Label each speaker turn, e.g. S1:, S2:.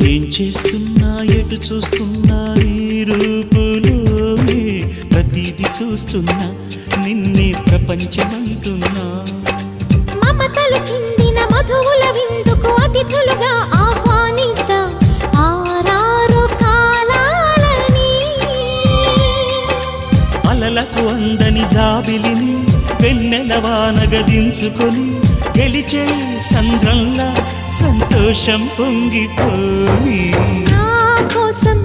S1: ఏం చేస్తున్నా ఎటు చూస్తున్నా నీ రూపులోనే ప్రతిదీ చూస్తున్నా నిన్నే ప్రపంచమంటున్నా
S2: మమతలు చిందిన మధువుల విందుకు అతిథులుగా ఆహ్వానిద్దాం ఆరారు కాలాలని
S1: అలలకు అందని జాబిలిని వెన్నెల వానగదించుకొని గెలిచే సంద్రంలా సంతోషం పొంగిపోయి
S2: నా కోసం